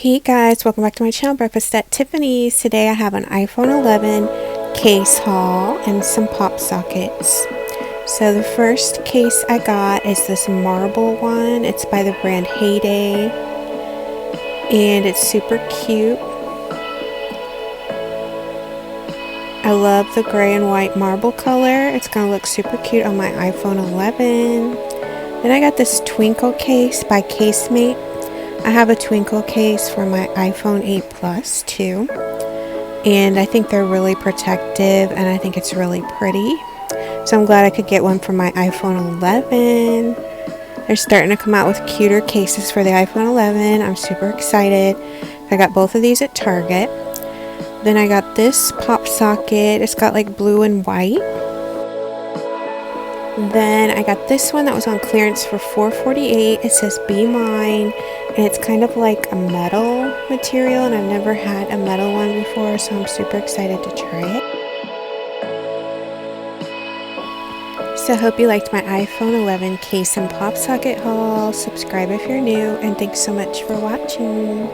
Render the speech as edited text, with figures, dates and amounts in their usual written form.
Hey guys, welcome back to my channel, Breakfast at Tiffany's. Today I have an iPhone 11 case haul and some pop sockets. So the first case I got is this marble one. It's by the brand Heyday and it's super cute. I love the gray and white marble color. It's gonna look super cute on my iPhone 11. Then I got this twinkle case by Casemate. I have a twinkle case for my iPhone 8 Plus too, and I think they're really protective and I think it's really pretty. So I'm glad I could get one for my iPhone 11. They're starting to come out with cuter cases for the iPhone 11. I'm super excited. I got both of these at Target. Then I got this pop socket. It's got like blue and white. Then I got this one that was on clearance for $4.48. It says Be Mine, and it's kind of like a metal material, and I've never had a metal one before, so I'm super excited to try it. So I hope you liked my iPhone 11 case and pop socket haul. Subscribe if you're new, and thanks so much for watching.